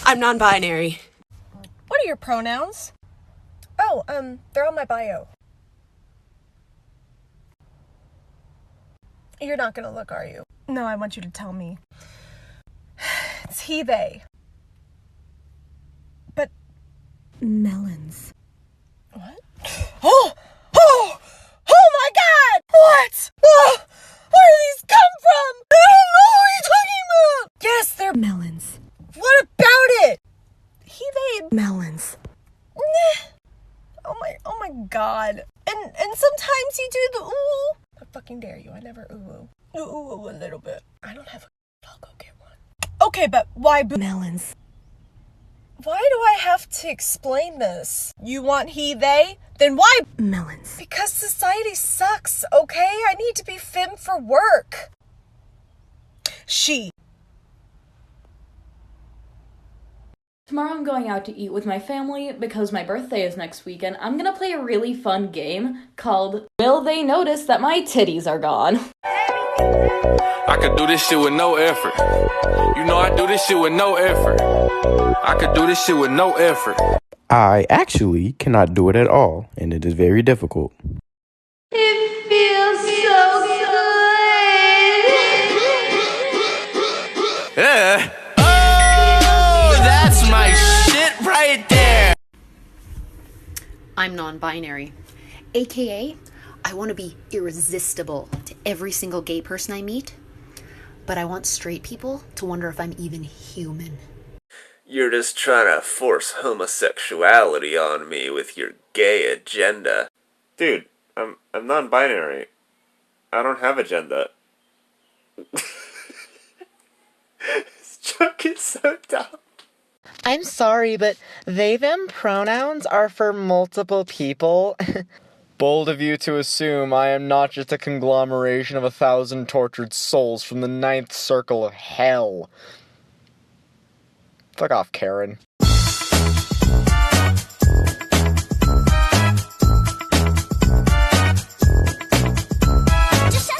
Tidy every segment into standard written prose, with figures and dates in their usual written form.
I'm non-binary. What are your pronouns? Oh, they're on my bio. You're not gonna look, are you? No, I want you to tell me. It's he, they. But... melons. What? Oh my God! What? Oh, where do these come from? I don't know what you're talking about! Yes, they're Melons. What about it? He, they... Melons. Oh my God. And sometimes you do the ooh. I fucking dare you. I never ooh. Ooh, a little bit. I don't have a... I'll go get one. Okay, but why melons? Why do I have to explain this? You want he, they? Then why melons? Because society sucks, okay? I need to be femme for work. She. Tomorrow I'm going out to eat with my family because my birthday is next weekend. I'm gonna play a really fun game called Will They Notice That My Titties Are Gone? I could do this shit with no effort. You know I do this shit with no effort. I could do this shit with no effort. I actually cannot do it at all, and it is very difficult. It feels so good. Yeah. Oh, that's my shit right there. I'm non-binary. AKA, I want to be irresistible to every single gay person I meet, but I want straight people to wonder if I'm even human. You're just trying to force homosexuality on me with your gay agenda. Dude, I'm non-binary. I don't have agenda. This joke is so dumb. I'm sorry, but they/them pronouns are for multiple people. Bold of you to assume I am not just a conglomeration of 1,000 tortured souls from the 9th circle of hell. Fuck off, Karen. Just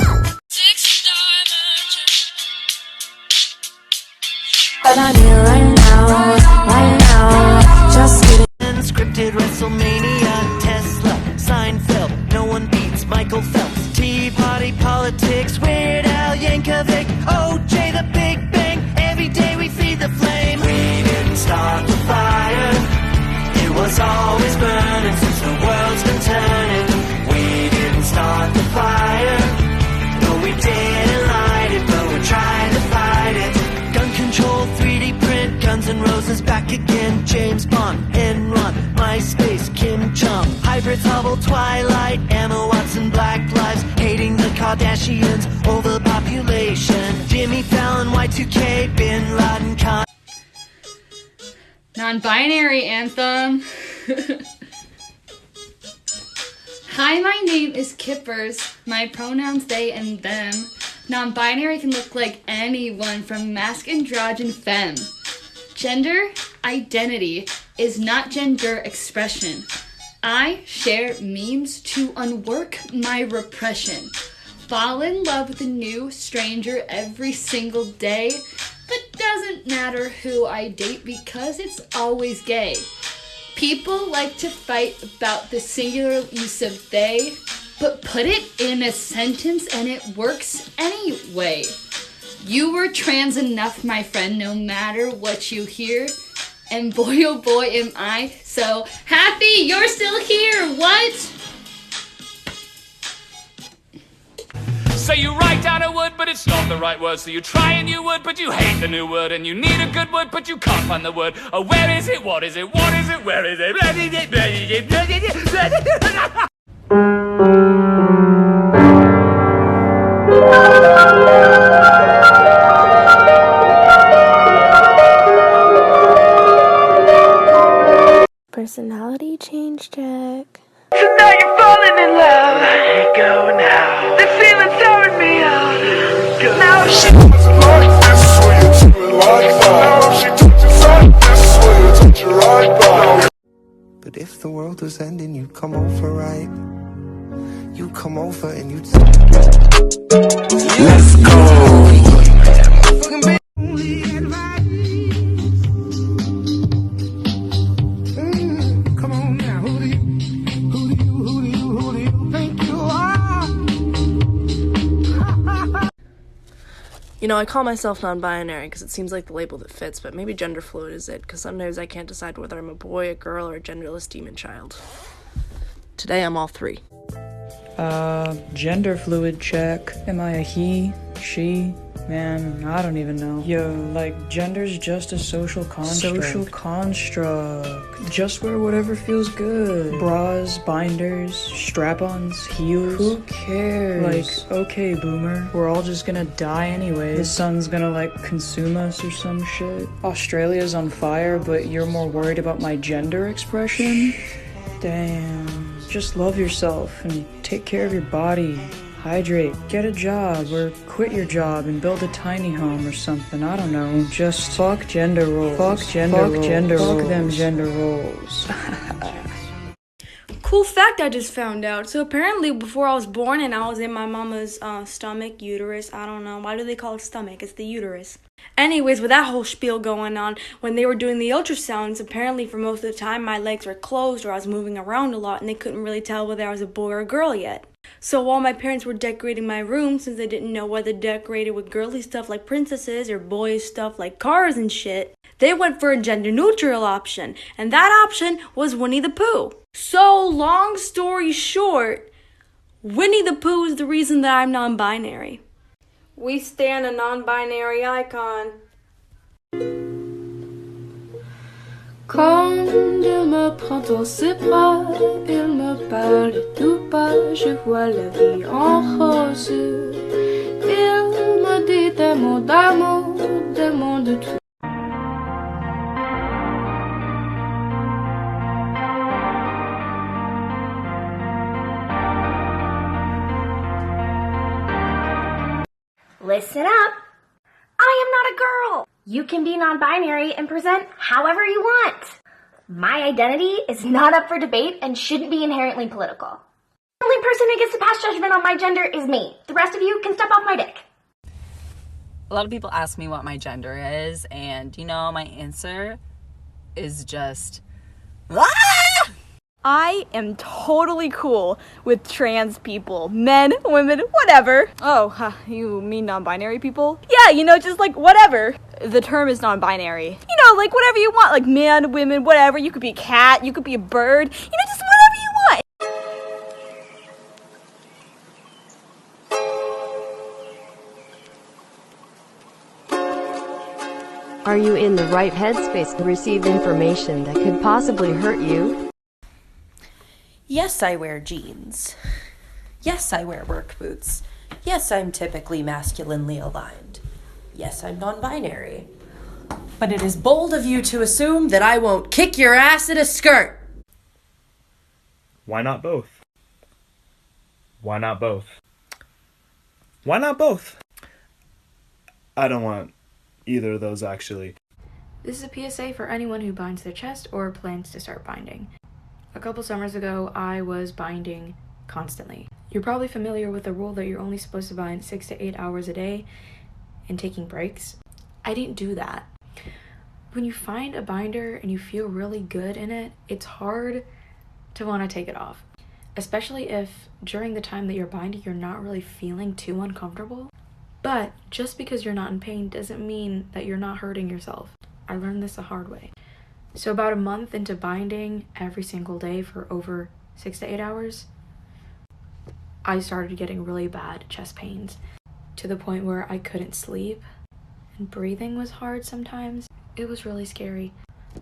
shut up! But I'm here right now, just kidding. Unscripted WrestleMania, Tesla, Seinfeld, no one beats Michael Phelps. Tea party politics, Weird Al Yankovic, OJ the Big Bang. Every day we feed the flame. We didn't start the fire. It was always burning since the world's been turning. We didn't start the fire. No, we didn't light it, but we're trying to fight it. Gun control, 3D print, Guns N' Roses back again. James Bond, Enron, MySpace, Kim Jong. Hybrids, Hubble, Twilight, Emma Watson, Black Lives. Hating the Kardashians, overpopulation. Jimmy Fallon, Y2K, Bin Laden, Non-binary anthem. Hi, my name is Kippers. My pronouns they and them. Non-binary can look like anyone from masc, androgen, femme. Gender identity is not gender expression. I share memes to unwork my repression. Fall in love with a new stranger every single day, but doesn't matter who I date because it's always gay. People like to fight about the singular use of they, but put it in a sentence and it works anyway. You were trans enough, my friend, no matter what you hear. And boy, oh boy, am I so happy you're still here. What? Say you write down a word, but it's not the right word. So you try and you would, but you hate the new word. And you need a good word, but you can't find the word. Oh, where is it? What is it? What is it? Where is it? Personality change check. So now you're falling in love. Let it go now. The feeling's tearing me out. Go. Now she like this way, you do it like that. Now she touches like this way, you touch it right back. But if the world was ending, you'd come over, right? You come over and you'd let's go. You know, I call myself non-binary because it seems like the label that fits, but maybe genderfluid is it, because sometimes I can't decide whether I'm a boy, a girl, or a genderless demon child. Today I'm all three. Gender fluid check. Am I a he, she? Man, I don't even know. Yo, like, gender's just a social construct. Social construct. Just wear whatever feels good. Bras, binders, strap-ons, heels. Who cares? Like, okay, boomer. We're all just gonna die anyway. The sun's gonna, like, consume us or some shit. Australia's on fire, but you're more worried about my gender expression? Damn. Just love yourself and take care of your body. Hydrate, get a job, or quit your job and build a tiny home or something. I don't know. Just fuck gender roles. Fuck gender roles. Fuck them gender roles. Cool fact I just found out. So apparently before I was born and I was in my mama's stomach, uterus, I don't know. Why do they call it stomach? It's the uterus. Anyways, with that whole spiel going on, when they were doing the ultrasounds, apparently for most of the time my legs were closed or I was moving around a lot and they couldn't really tell whether I was a boy or a girl yet. So while my parents were decorating my room, since they didn't know whether to decorate it with girly stuff like princesses or boyish stuff like cars and shit, they went for a gender neutral option, and that option was Winnie the Pooh. So long story short, Winnie the Pooh is the reason that I'm non-binary. We stand a non-binary icon. Quand il me prend dans ses bras, il me parle tout bas, je vois la vie en rose. Il me dit des mots d'amour, des mots de tout. Listen up. I am not a girl. You can be non-binary and present however you want. My identity is not up for debate and shouldn't be inherently political. The only person who gets to pass judgment on my gender is me. The rest of you can step off my dick. A lot of people ask me what my gender is, and my answer is just I am totally cool with trans people. Men, women, whatever. Oh, you mean non-binary people? Yeah, just like whatever. The term is non-binary. Like whatever you want. Like man, women, whatever. You could be a cat, you could be a bird. Just whatever you want. Are you in the right headspace to receive information that could possibly hurt you? Yes, I wear jeans. Yes, I wear work boots. Yes, I'm typically masculinely aligned. Yes, I'm non-binary. But it is bold of you to assume that I won't kick your ass in a skirt. Why not both? Why not both? Why not both? I don't want either of those, actually. This is a PSA for anyone who binds their chest or plans to start binding. A couple summers ago, I was binding constantly. You're probably familiar with the rule that you're only supposed to bind 6 to 8 hours a day and taking breaks. I didn't do that. When you find a binder and you feel really good in it, it's hard to want to take it off. Especially if during the time that you're binding, you're not really feeling too uncomfortable. But just because you're not in pain doesn't mean that you're not hurting yourself. I learned this the hard way. So about a month into binding every single day for over 6 to 8 hours, I started getting really bad chest pains to the point where I couldn't sleep and breathing was hard sometimes. It was really scary.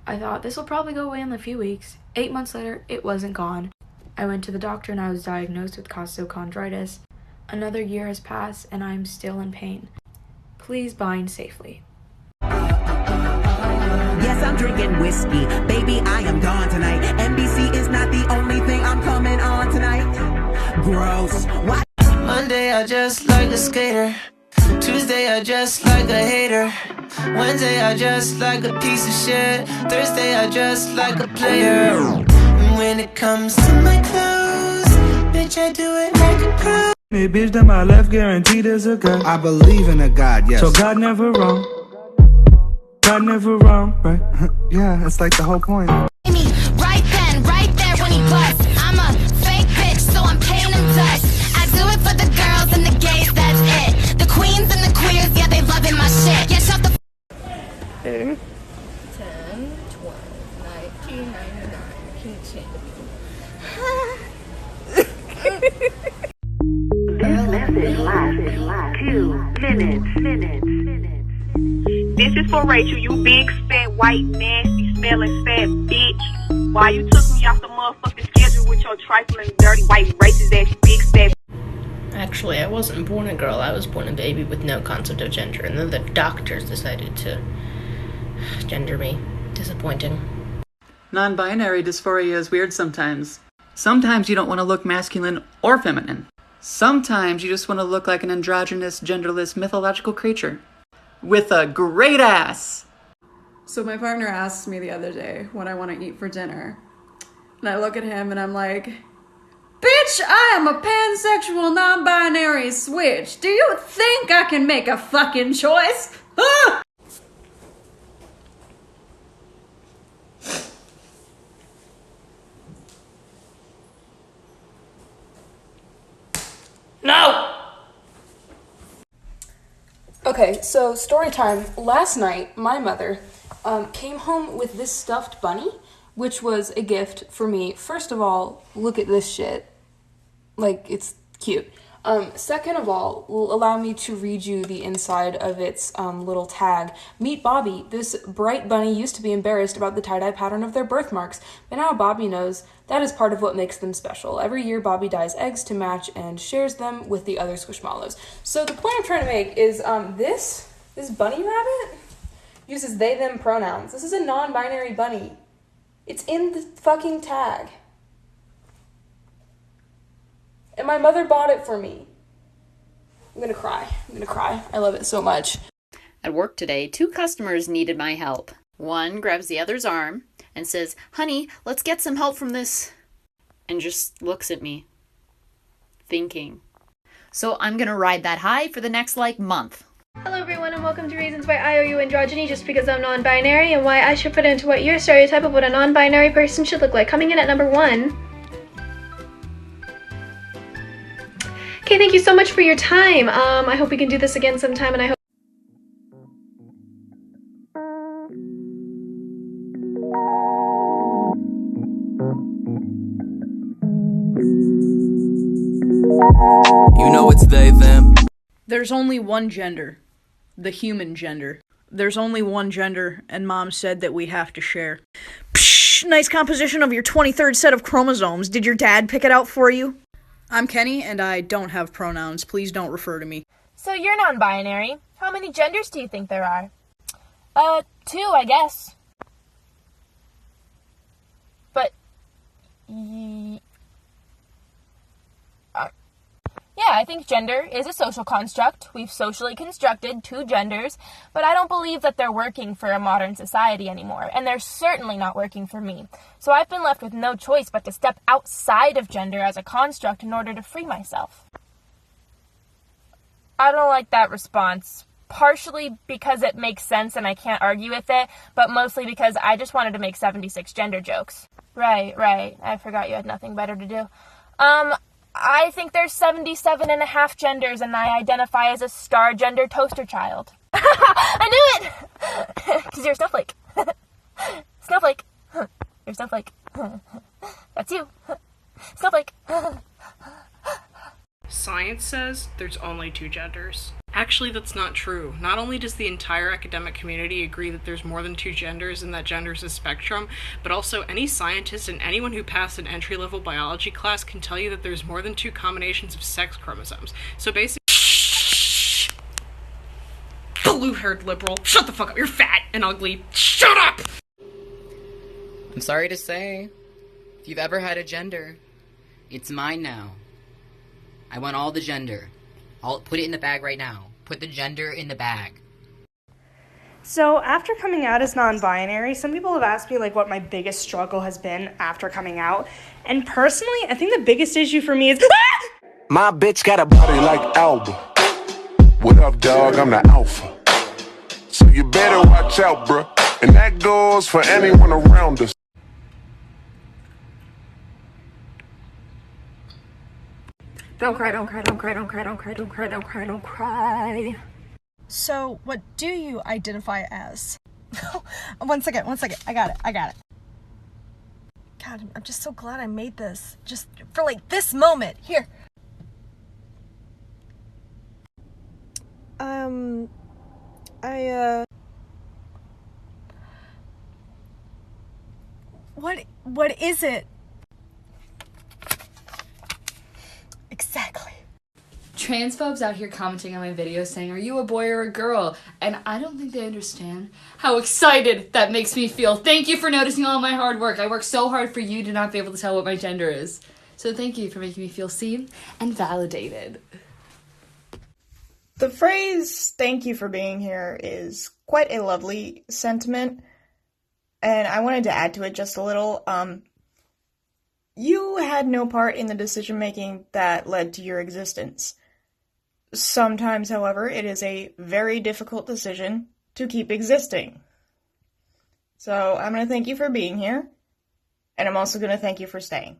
I thought this will probably go away in a few weeks. 8 months later, it wasn't gone. I went to the doctor and I was diagnosed with costochondritis. Another year has passed and I'm still in pain. Please bind safely. Yes, I'm drinking whiskey. Baby, I am gone tonight. NBC is not the only thing I'm coming on tonight. Gross. What? Monday, I just like a skater. Tuesday, I just like a hater. Wednesday, I just like a piece of shit. Thursday, I just like a player. And when it comes to my clothes, bitch, I do it like a pro. Hey, bitch, that my left guaranteed there's a God. I believe in a God, yes. So God never wrong. God never wrong, right? Yeah, that's like the whole point. Right then, right there when he busts. I'm a fake bitch, so I'm pain and dust. I do it for the girls and the gays, that's it. The queens and the queers, yeah, they love This is for Rachel, you big, fat, white, nasty, smelling, fat bitch. Why you took me off the motherfucking schedule with your trifling, dirty, white, racist ass, big, fat. Actually, I wasn't born a girl, I was born a baby with no concept of gender, and then the doctors decided to gender me. Disappointing. Non-binary dysphoria is weird sometimes. Sometimes you don't want to look masculine or feminine. Sometimes you just want to look like an androgynous, genderless, mythological creature. With a great ass! So my partner asked me the other day what I want to eat for dinner. And I look at him and I'm like, bitch, I am a pansexual, non-binary switch. Do you think I can make a fucking choice? Ah! No! Okay, so story time. Last night, my mother came home with this stuffed bunny, which was a gift for me. First of all, look at this shit. Like, it's cute. Second of all, allow me to read you the inside of its little tag. Meet Bobby. This bright bunny used to be embarrassed about the tie-dye pattern of their birthmarks, but now Bobby knows that is part of what makes them special. Every year, Bobby dyes eggs to match and shares them with the other Squishmallows. So the point I'm trying to make is this bunny rabbit uses they, them pronouns. This is a non-binary bunny. It's in the fucking tag. And my mother bought it for me. I'm gonna cry. I love it so much. At work today, 2 customers needed my help. One grabs the other's arm and says, "Honey, let's get some help from this," and just looks at me, thinking. So I'm gonna ride that high for the next, month. Hello everyone and welcome to Reasons Why I Owe You Androgyny Just Because I'm Non-Binary and why I should fit into what your stereotype of what a non-binary person should look like. Coming in at number 1. Okay, thank you so much for your time. I hope we can do this again sometime, and I hope you know it's they, them. There's only one gender. The human gender. There's only one gender, and Mom said that we have to share. Psh, nice composition of your 23rd set of chromosomes. Did your dad pick it out for you? I'm Kenny, and I don't have pronouns. Please don't refer to me. So you're non-binary. How many genders do you think there are? 2, I guess. But... yeah, I think gender is a social construct. We've socially constructed 2 genders, but I don't believe that they're working for a modern society anymore, and they're certainly not working for me. So I've been left with no choice but to step outside of gender as a construct in order to free myself. I don't like that response. Partially because it makes sense and I can't argue with it, but mostly because I just wanted to make 76 gender jokes. Right. I forgot you had nothing better to do. I think there's 77.5 genders, and I identify as a star gender toaster child. I knew it! Because you're a snowflake. Snowflake. You're a snowflake. That's you. Snowflake. Science says there's only 2 genders. Actually, that's not true. Not only does the entire academic community agree that there's more than 2 genders and that gender is a spectrum, but also any scientist and anyone who passed an entry-level biology class can tell you that there's more than 2 combinations of sex chromosomes. So basically... Blue-haired liberal, shut the fuck up, you're fat and ugly. Shut up! I'm sorry to say, if you've ever had a gender, it's mine now. I want all the gender. I'll put it in the bag right now. Put the gender in the bag. So after coming out as non-binary, some people have asked me what my biggest struggle has been after coming out. And personally, I think the biggest issue for me is My bitch got a body like Alba. What up, dog? I'm the alpha. So you better watch out, bruh. And that goes for anyone around us. Don't cry, don't cry, don't cry, don't cry, don't cry, don't cry, don't cry, don't cry. So, what do you identify as? One second. I got it. God, I'm just so glad I made this. Just for this moment. Here. What is it? Exactly. Transphobes out here commenting on my videos saying, are you a boy or a girl? And I don't think they understand how excited that makes me feel. Thank you for noticing all my hard work. I work so hard for you to not be able to tell what my gender is. So thank you for making me feel seen and validated. The phrase, thank you for being here, is quite a lovely sentiment, and I wanted to add to it just a little. You had no part in the decision-making that led to your existence. Sometimes, however, it is a very difficult decision to keep existing. So I'm going to thank you for being here, and I'm also going to thank you for staying.